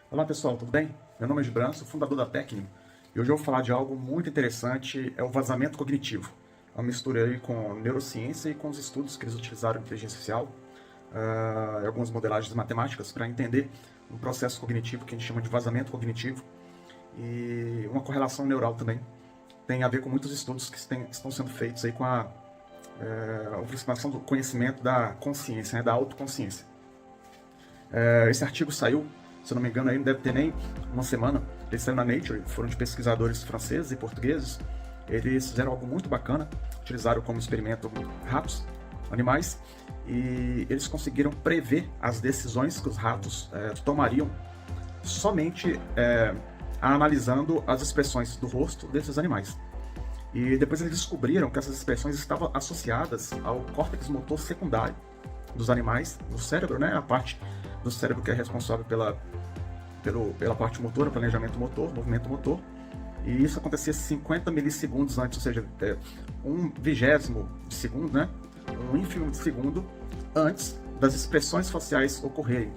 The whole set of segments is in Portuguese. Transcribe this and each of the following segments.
Olá pessoal, tudo bem? Meu nome é Gibran, sou fundador da Tecnio e hoje eu vou falar de algo muito interessante, é o vazamento cognitivo. É uma mistura aí com neurociência e com os estudos que eles utilizaram em inteligência artificial e algumas modelagens matemáticas para entender um processo cognitivo que a gente chama de vazamento cognitivo e uma correlação neural também. Tem a ver com muitos estudos que estão sendo feitos aí com a aproximação do conhecimento da consciência, né, da autoconsciência. Esse artigo saiu, se eu não me engano, aí não deve ter nem uma semana. Ele saiu na Nature, foram de pesquisadores franceses e portugueses. Eles fizeram algo muito bacana, utilizaram como experimento ratos, animais, e eles conseguiram prever as decisões que os ratos tomariam somente analisando as expressões do rosto desses animais. E depois eles descobriram que essas expressões estavam associadas ao córtex motor secundário dos animais, no cérebro, né? A parte do cérebro que é responsável pela parte motora, planejamento motor, movimento motor. E isso acontecia 50 milissegundos antes, ou seja, 1/20 de segundo, né? Um ínfimo de segundo antes das expressões faciais ocorrerem.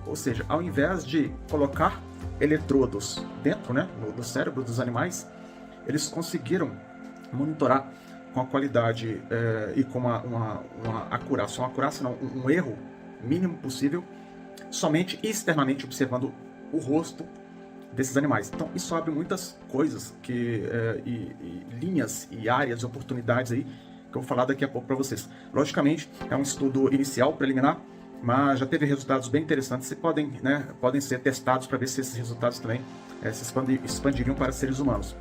Ou seja, ao invés de colocar eletrodos dentro, né, do cérebro dos animais, eles conseguiram monitorar com a qualidade e com uma acurácia, um erro mínimo possível, somente externamente observando o rosto desses animais. Então isso abre muitas coisas e linhas e áreas de oportunidades aí que eu vou falar daqui a pouco para vocês. Logicamente é um estudo inicial, preliminar, mas já teve resultados bem interessantes e podem ser testados para ver se esses resultados também se expandiriam para seres humanos.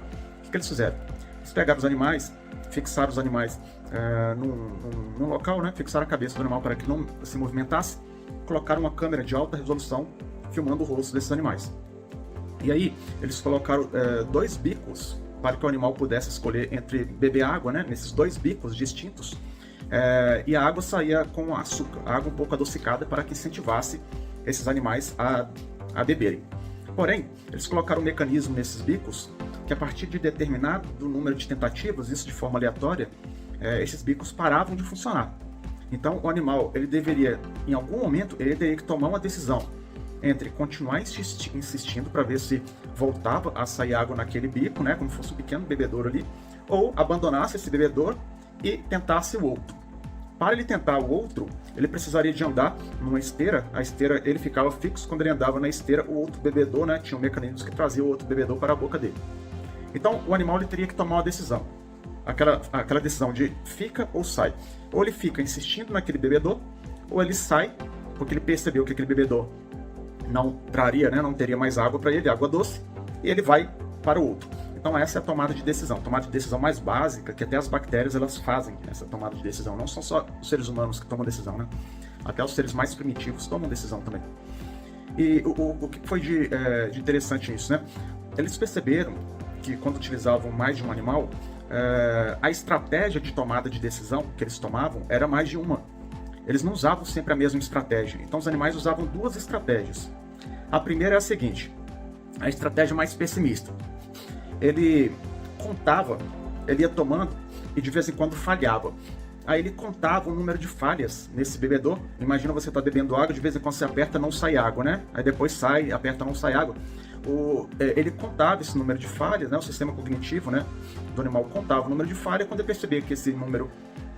O que eles fizeram? Eles pegaram os animais, fixaram os animais num local, né? Fixaram a cabeça do animal para que não se movimentasse, colocaram uma câmera de alta resolução filmando o rosto desses animais. E aí eles colocaram 2 bicos para que o animal pudesse escolher entre beber água, né? Nesses 2 bicos distintos, e a água saía com açúcar, a água um pouco adocicada para que incentivasse esses animais a beberem. Porém, eles colocaram um mecanismo nesses bicos que a partir de determinado número de tentativas, isso de forma aleatória, esses bicos paravam de funcionar. Então o animal, ele deveria, em algum momento, ele teria que tomar uma decisão entre continuar insistindo para ver se voltava a sair água naquele bico, né, como se fosse um pequeno bebedouro ali, ou abandonasse esse bebedouro e tentasse o outro. Para ele tentar o outro, ele precisaria de andar numa esteira. A esteira, ele ficava fixo. Quando ele andava na esteira, o outro bebedouro, né, tinha um mecanismo que trazia o outro bebedouro para a boca dele. Então o animal, ele teria que tomar uma decisão. Aquela decisão de fica ou sai. Ou ele fica insistindo naquele bebedouro, ou ele sai, porque ele percebeu que aquele bebedouro não traria, né, não teria mais água para ele, água doce, e ele vai para o outro. Então essa é a tomada de decisão mais básica, que até as bactérias elas fazem essa tomada de decisão. Não são só os seres humanos que tomam decisão, né? Até os seres mais primitivos tomam decisão também. E o que foi de interessante nisso, né? Eles perceberam que quando utilizavam mais de um animal, a estratégia de tomada de decisão que eles tomavam era mais de uma. Eles não usavam sempre a mesma estratégia. Então os animais usavam 2 estratégias. A primeira é a seguinte, a estratégia mais pessimista. Ele contava, ele ia tomando e de vez em quando falhava. Aí ele contava o número de falhas nesse bebedouro. Imagina você tá bebendo água, de vez em quando você aperta, não sai água, né? Aí depois sai, aperta, não sai água. Ele contava esse número de falhas, né? O sistema cognitivo, né, do animal contava o número de falhas. Quando ele percebia que esse número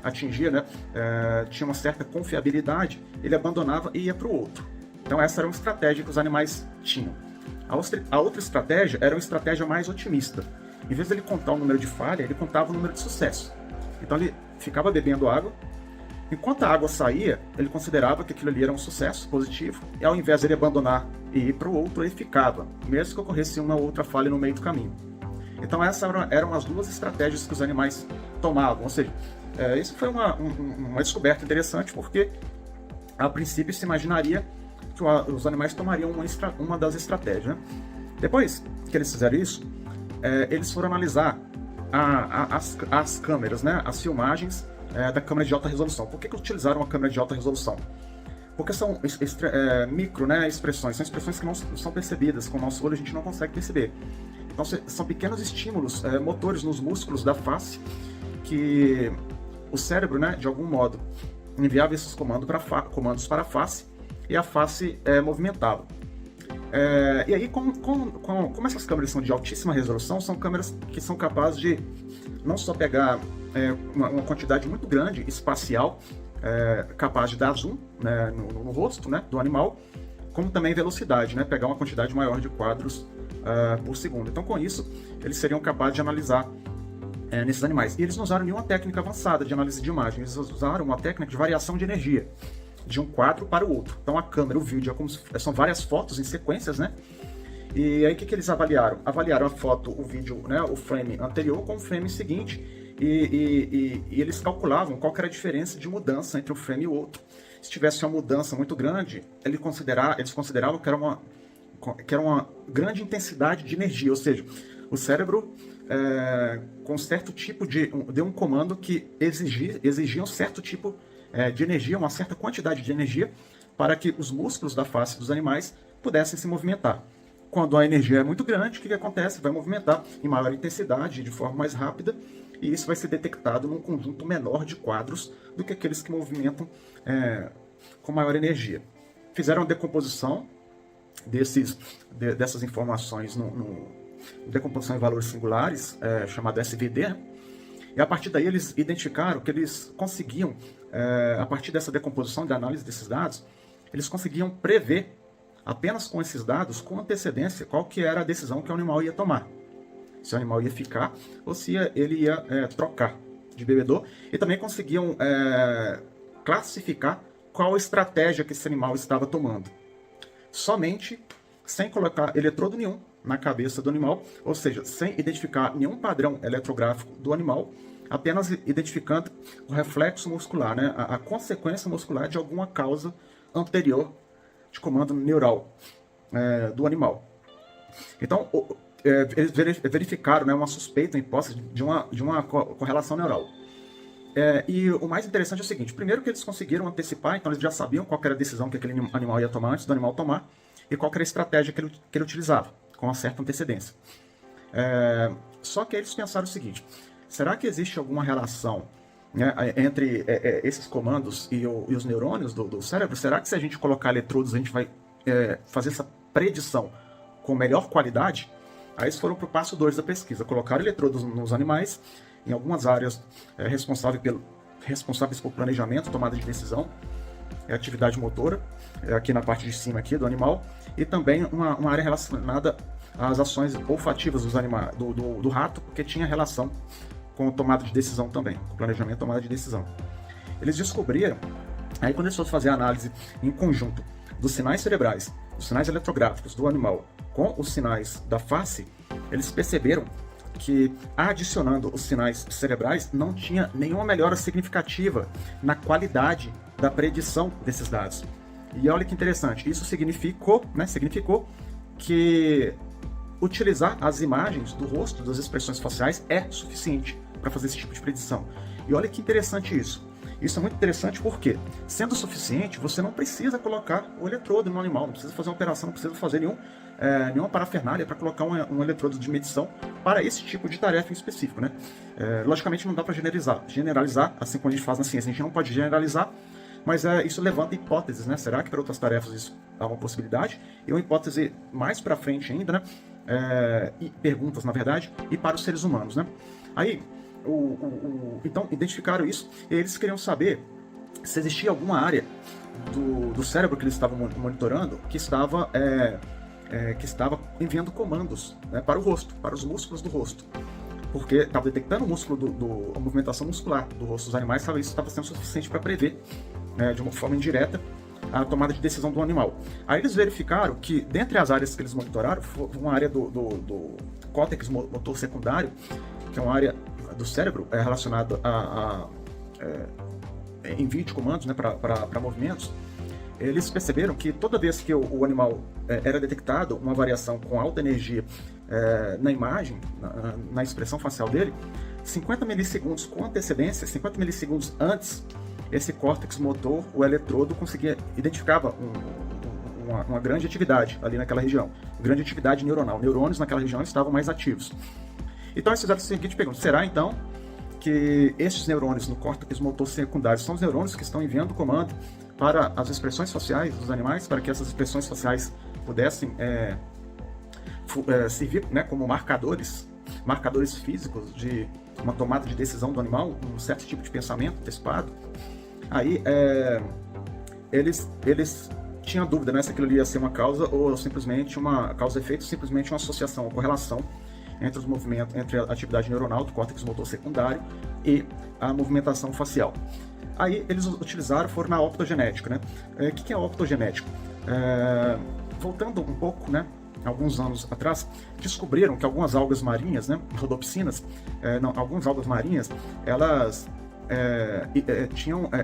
atingia, né, tinha uma certa confiabilidade, ele abandonava e ia para o outro. Então essa era uma estratégia que os animais tinham. A outra estratégia era uma estratégia mais otimista. Em vez de ele contar o número de falha, ele contava o número de sucesso. Então ele ficava bebendo água. Enquanto a água saía, ele considerava que aquilo ali era um sucesso positivo, e ao invés de ele abandonar e ir para o outro, ele ficava, mesmo que ocorresse uma outra falha no meio do caminho. Então essas eram as 2 estratégias que os animais tomavam. Ou seja, isso foi uma descoberta interessante, porque a princípio se imaginaria que os animais tomariam uma das estratégias, né? Depois que eles fizeram isso, eles foram analisar as câmeras, né, as filmagens da câmera de alta resolução. Por que utilizaram a câmera de alta resolução? Porque são micro, né, expressões, são expressões que não são percebidas com o nosso olho, a gente não consegue perceber. Então são pequenos estímulos motores nos músculos da face que o cérebro, né, de algum modo, enviava esses comandos para a face e a face movimentava. E aí, como essas câmeras são de altíssima resolução, são câmeras que são capazes de não só pegar uma quantidade muito grande espacial, capaz de dar zoom, né, no rosto, né, do animal, como também velocidade, né, pegar uma quantidade maior de quadros por segundo. Então, com isso, eles seriam capazes de analisar nesses animais. E eles não usaram nenhuma técnica avançada de análise de imagem, eles usaram uma técnica de variação de energia, de um quadro para o outro. Então a câmera, o vídeo, são várias fotos em sequências, né? E aí o que eles avaliaram? Avaliaram a foto, o vídeo, né, o frame anterior com o frame seguinte, e eles calculavam qual que era a diferença de mudança entre um frame e o outro. Se tivesse uma mudança muito grande, eles consideravam que era uma grande intensidade de energia, ou seja, o cérebro com certo tipo deu um comando que exigia um certo tipo de energia, uma certa quantidade de energia, para que os músculos da face dos animais pudessem se movimentar. Quando a energia é muito grande, o que acontece? Vai movimentar em maior intensidade, de forma mais rápida, e isso vai ser detectado num conjunto menor de quadros do que aqueles que movimentam com maior energia. Fizeram a decomposição dessas informações decomposição em valores singulares, chamado SVD, né? E a partir daí eles identificaram que eles conseguiam, a partir dessa decomposição e da análise desses dados, eles conseguiam prever, apenas com esses dados, com antecedência, qual que era a decisão que o animal ia tomar. Se o animal ia ficar ou se ele ia trocar de bebedor. E também conseguiam classificar qual estratégia que esse animal estava tomando. Somente sem colocar eletrodo nenhum na cabeça do animal, ou seja, sem identificar nenhum padrão eletrográfico do animal, apenas identificando o reflexo muscular, né? a consequência muscular de alguma causa anterior de comando neural do animal. Então, eles verificaram, né, uma suspeita, uma hipótese de uma correlação neural. E o mais interessante é o seguinte: primeiro que eles conseguiram antecipar, então eles já sabiam qual era a decisão que aquele animal ia tomar antes do animal tomar, e qual era a estratégia que ele utilizava, com uma certa antecedência. Só que eles pensaram o seguinte: será que existe alguma relação, né, entre esses comandos e os neurônios do cérebro? Será que se a gente colocar eletrodos a gente vai fazer essa predição com melhor qualidade? Aí eles foram para o passo 2 da pesquisa: colocaram eletrodos nos animais, em algumas áreas responsáveis por planejamento, tomada de decisão, atividade motora, aqui na parte de cima aqui do animal, e também uma área relacionada às ações olfativas do rato, porque tinha relação com tomada de decisão também, com planejamento e tomada de decisão. Eles descobriram, aí quando eles foram fazer a análise em conjunto dos sinais cerebrais, dos sinais eletrográficos do animal com os sinais da face, eles perceberam que, adicionando os sinais cerebrais, não tinha nenhuma melhora significativa na qualidade da predição desses dados. E olha que interessante, isso significou que utilizar as imagens do rosto, das expressões faciais, é suficiente para fazer esse tipo de predição. E olha que interessante isso. Isso é muito interessante porque, sendo suficiente, você não precisa colocar o eletrodo no animal, não precisa fazer uma operação, não precisa fazer nenhuma parafernália para colocar um eletrodo de medição para esse tipo de tarefa em específico, né? Logicamente não dá para generalizar, assim como a gente faz na ciência, a gente não pode generalizar, mas isso levanta hipóteses, né? Será que para outras tarefas isso há uma possibilidade? E uma hipótese mais para frente ainda, né? E perguntas, na verdade, e para os seres humanos, né? Aí, então, identificaram isso e eles queriam saber se existia alguma área do cérebro que eles estavam monitorando que estava enviando comandos, né, para o rosto, para os músculos do rosto. Porque estava detectando o músculo a movimentação muscular do rosto dos animais, isso estava sendo suficiente para prever, de uma forma indireta, a tomada de decisão do animal. Aí eles verificaram que, dentre as áreas que eles monitoraram, foi uma área do córtex motor secundário, que é uma área do cérebro relacionada a envio de comandos, né, para movimentos. Eles perceberam que toda vez que o animal era detectado uma variação com alta energia na imagem, na expressão facial dele, 50 milissegundos com antecedência, 50 milissegundos antes, esse córtex motor, o eletrodo, identificava uma grande atividade ali naquela região, grande atividade neuronal. Neurônios naquela região estavam mais ativos. Então eles fizeram a seguinte pergunta: será então que esses neurônios no córtex motor secundário são os neurônios que estão enviando comando para as expressões faciais dos animais, para que essas expressões faciais pudessem servir, né, como marcadores físicos de uma tomada de decisão do animal, um certo tipo de pensamento antecipado. Aí eles tinham dúvida, né, se aquilo ia ser uma causa ou simplesmente uma causa-efeito, simplesmente uma associação ou correlação entre os movimentos, entre a atividade neuronal do córtex motor secundário e a movimentação facial. Aí eles foram na optogenética, né? O que é a optogenética? Voltando um pouco, né, alguns anos atrás, descobriram que algumas algas marinhas, né, rodopsinas, algumas algas marinhas, elas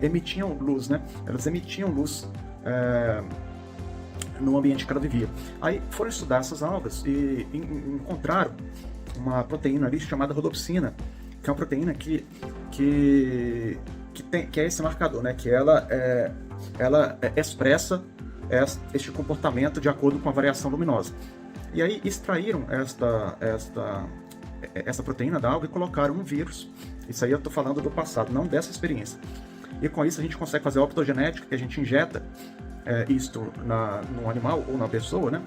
emitiam luz, né? Elas emitiam luz no ambiente que ela vivia. Aí foram estudar essas algas e encontraram uma proteína ali chamada rodopsina, que é uma proteína que é esse marcador, né? Que ela expressa este comportamento de acordo com a variação luminosa. E aí extraíram essa proteína da alga e colocaram um vírus. Isso aí eu estou falando do passado, não dessa experiência. E com isso a gente consegue fazer a optogenética, que a gente injeta isto no animal ou na pessoa, né?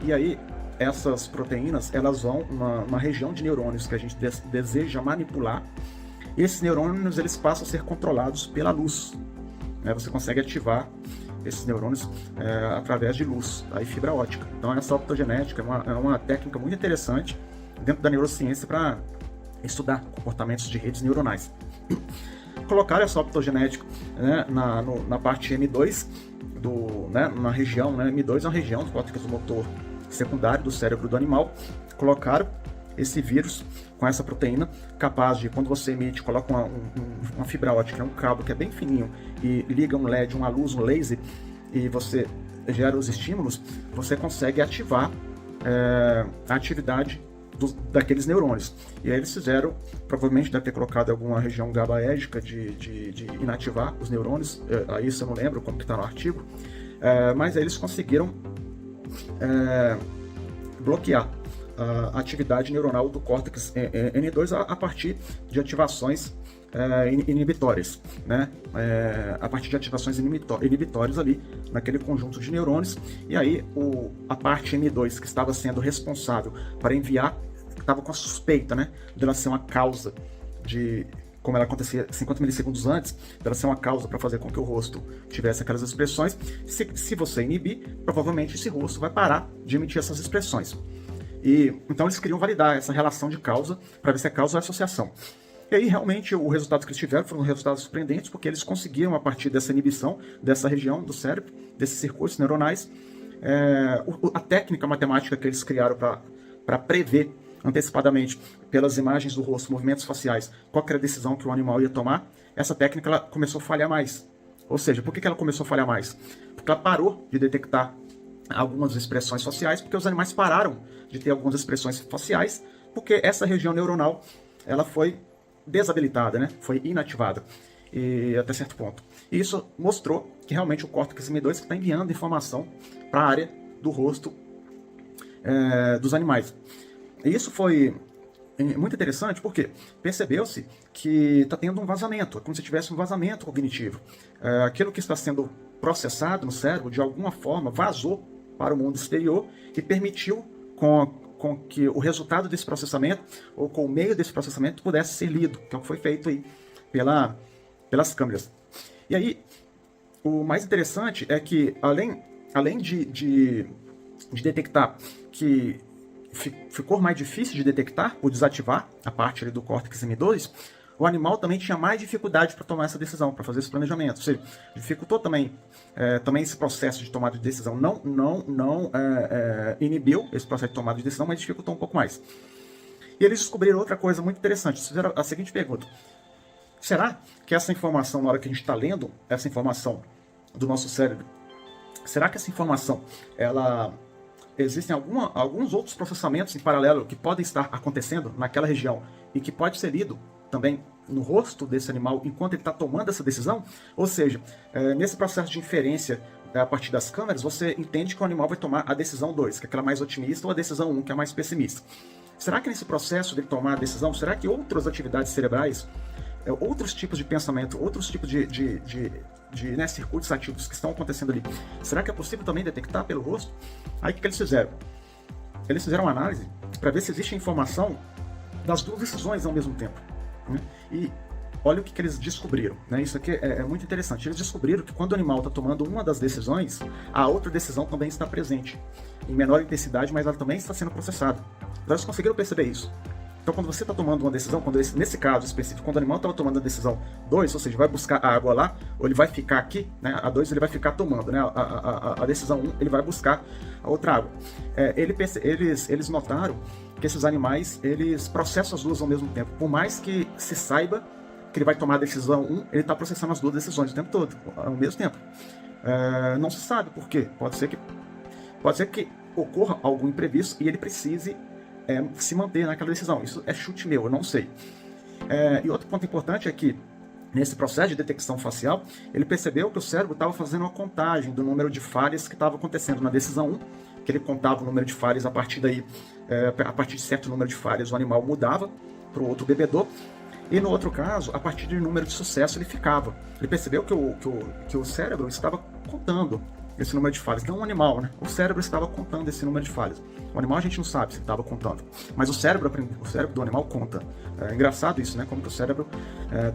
E aí essas proteínas, elas vão numa região de neurônios que a gente deseja manipular. E esses neurônios, eles passam a ser controlados pela luz, né? Você consegue ativar esses neurônios através de luz, aí fibra ótica. Então essa optogenética é uma técnica muito interessante dentro da neurociência para estudar comportamentos de redes neuronais. Colocaram essa optogenética, né, na parte M2, na região, né, M2 é uma região do córtex motor secundário do cérebro do animal. Colocaram esse vírus com essa proteína, capaz de, quando você emite, coloca uma fibra ótica, um cabo que é bem fininho, e liga um LED, uma luz, um laser, e você gera os estímulos, você consegue ativar a atividade daqueles neurônios. E aí eles fizeram, provavelmente deve ter colocado alguma região GABAérgica de inativar os neurônios, aí isso eu não lembro como que está no artigo, mas aí eles conseguiram bloquear a atividade neuronal do córtex N2 a partir de ativações inibitórias, né? A partir de ativações inibitórias ali naquele conjunto de neurônios. E aí a parte M2 que estava sendo responsável para enviar, estava com a suspeita, né, dela ser uma causa de, como ela acontecia 50 milissegundos antes, dela ser uma causa para fazer com que o rosto tivesse aquelas expressões. Se você inibir, provavelmente esse rosto vai parar de emitir essas expressões. E então eles queriam validar essa relação de causa para ver se é causa ou associação. E aí realmente o resultado que eles tiveram foram resultados surpreendentes, porque eles conseguiram, a partir dessa inibição dessa região do cérebro, desses circuitos neuronais, a técnica matemática que eles criaram para prever antecipadamente, pelas imagens do rosto, movimentos faciais, qual era a decisão que o animal ia tomar, essa técnica ela começou a falhar mais. Ou seja, por que ela começou a falhar mais? Porque ela parou de detectar algumas expressões faciais, porque os animais pararam de ter algumas expressões faciais, porque essa região neuronal ela foi desabilitada, né? Foi inativada, e até certo ponto. E isso mostrou que realmente o córtex M2 está enviando informação para a área do rosto dos animais. E isso foi muito interessante porque percebeu-se que está tendo um vazamento, como se tivesse um vazamento cognitivo. Aquilo que está sendo processado no cérebro, de alguma forma, vazou para o mundo exterior e permitiu com que o resultado desse processamento, ou com o meio desse processamento, pudesse ser lido, que é o que foi feito aí pelas câmeras. E aí, o mais interessante é que, além de detectar que ficou mais difícil de detectar, por desativar a parte ali do córtex M2, o animal também tinha mais dificuldade para tomar essa decisão, para fazer esse planejamento. Ou seja, dificultou também esse processo de tomada de decisão. Não inibiu esse processo de tomada de decisão, mas dificultou um pouco mais. E eles descobriram outra coisa muito interessante. Eles fizeram a seguinte pergunta: será que essa informação, na hora que a gente está lendo essa informação do nosso cérebro, será que essa informação, existem alguns outros processamentos em paralelo que podem estar acontecendo naquela região e que pode ser lido também no rosto desse animal enquanto ele está tomando essa decisão? Ou seja, nesse processo de inferência a partir das câmeras, você entende que o animal vai tomar a decisão 2, que é aquela mais otimista, ou a decisão 1, que é a mais pessimista. Será que nesse processo de tomar a decisão, será que outras atividades cerebrais outros tipos de pensamento, outros tipos né, circuitos ativos que estão acontecendo ali. Será que é possível também detectar pelo rosto? Aí o que eles fizeram? Eles fizeram uma análise para ver se existe informação das duas decisões ao mesmo tempo, né? E olha o que eles descobriram, né? Isso aqui é muito interessante. Eles descobriram que quando o animal está tomando uma das decisões, a outra decisão também está presente, em menor intensidade, mas ela também está sendo processada. Então eles conseguiram perceber isso. Então quando você está tomando uma decisão, nesse caso específico, quando o animal estava tomando a decisão 2, ou seja, vai buscar a água lá, ou ele vai ficar aqui, né? A 2 ele vai ficar tomando, né? A decisão 1 ele vai buscar a outra água. Eles notaram que esses animais, eles processam as duas ao mesmo tempo. Por mais que se saiba que ele vai tomar a decisão 1, ele está processando as duas decisões o tempo todo, ao mesmo tempo. Não se sabe por quê. Pode ser que ocorra algum imprevisto e ele precise se manter naquela decisão. Isso é chute meu, eu não sei. E outro ponto importante é que, nesse processo de detecção facial, ele percebeu que o cérebro estava fazendo uma contagem do número de falhas que estava acontecendo na decisão 1, que ele contava o número de falhas, a partir daí, a partir de certo número de falhas, o animal mudava para o outro bebedor. E no outro caso, a partir do número de sucesso, ele ficava. Ele percebeu que o cérebro estava contando esse número de falhas. Não um animal, né? O cérebro estava contando esse número de falhas. O animal a gente não sabe se ele estava contando. Mas o cérebro do animal conta. É engraçado isso, né? Como que o cérebro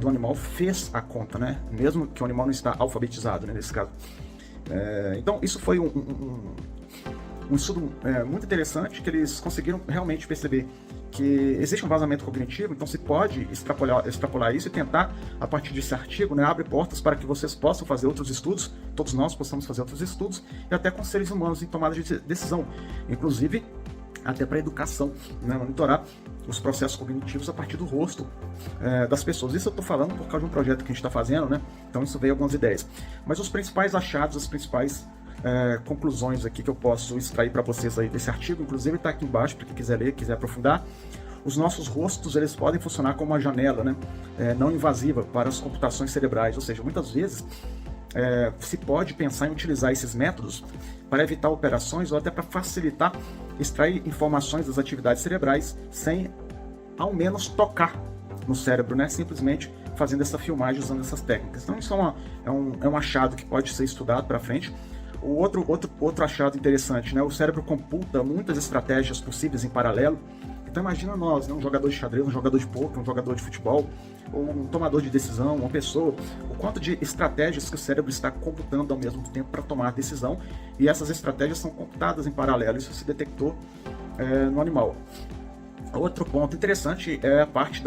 do animal fez a conta, né? Mesmo que o animal não está alfabetizado, né? Nesse caso. Então, isso foi um estudo muito interessante, que eles conseguiram realmente perceber que existe um vazamento cognitivo. Então se pode extrapolar isso e tentar, a partir desse artigo, né, abre portas para que vocês possam fazer outros estudos, todos nós possamos fazer outros estudos, e até com seres humanos em tomada de decisão, inclusive até para a educação, né, monitorar os processos cognitivos a partir do rosto das pessoas. Isso eu estou falando por causa de um projeto que a gente está fazendo, né? Então isso veio algumas ideias. Mas os principais achados, as principais conclusões aqui que eu posso extrair para vocês aí desse artigo, inclusive está aqui embaixo para quem quiser ler, quiser aprofundar. Os nossos rostos, eles podem funcionar como uma janela, né, não invasiva para as computações cerebrais, ou seja, muitas vezes se pode pensar em utilizar esses métodos para evitar operações ou até para facilitar extrair informações das atividades cerebrais sem ao menos tocar no cérebro, né, simplesmente fazendo essa filmagem usando essas técnicas. Então isso é um achado que pode ser estudado para frente. O outro achado interessante, né? O cérebro computa muitas estratégias possíveis em paralelo. Então imagina nós, né? Um jogador de xadrez, um jogador de pôquer, um jogador de futebol, ou um tomador de decisão, uma pessoa, o quanto de estratégias que o cérebro está computando ao mesmo tempo para tomar decisão, e essas estratégias são computadas em paralelo. Isso se detectou no animal. Outro ponto interessante é a parte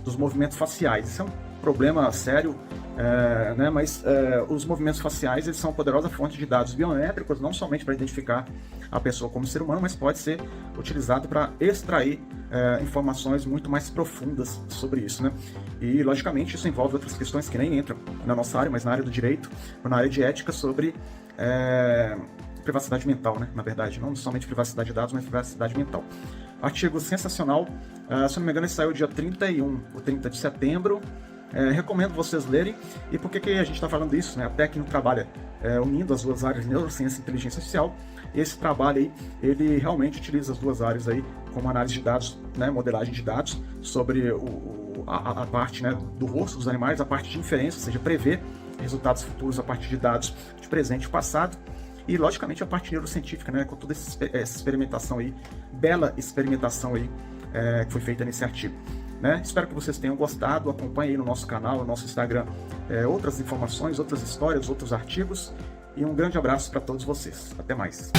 dos movimentos faciais. Isso é um problema sério, né? Mas os movimentos faciais, eles são uma poderosa fonte de dados biométricos, não somente para identificar a pessoa como ser humano, mas pode ser utilizado para extrair informações muito mais profundas sobre isso, né? E, logicamente, isso envolve outras questões que nem entram na nossa área, mas na área do direito, ou na área de ética, sobre privacidade mental, né? Na verdade, não somente privacidade de dados, mas privacidade mental. Artigo sensacional, se não me engano, ele saiu dia 31 ou 30 de setembro. Recomendo vocês lerem. E por que a gente está falando isso, né? A Tecno trabalha unindo as duas áreas de neurociência e inteligência artificial. E esse trabalho aí, ele realmente utiliza as duas áreas aí como análise de dados, né? Modelagem de dados sobre a parte, né, do rosto dos animais, a parte de inferência, ou seja, prever resultados futuros a partir de dados de presente e passado. E, logicamente, a parte neurocientífica, né, com toda essa experimentação aí, bela experimentação aí, que foi feita nesse artigo. Né? Espero que vocês tenham gostado. Acompanhe aí no nosso canal, no nosso Instagram, outras informações, outras histórias, outros artigos. E um grande abraço para todos vocês. Até mais.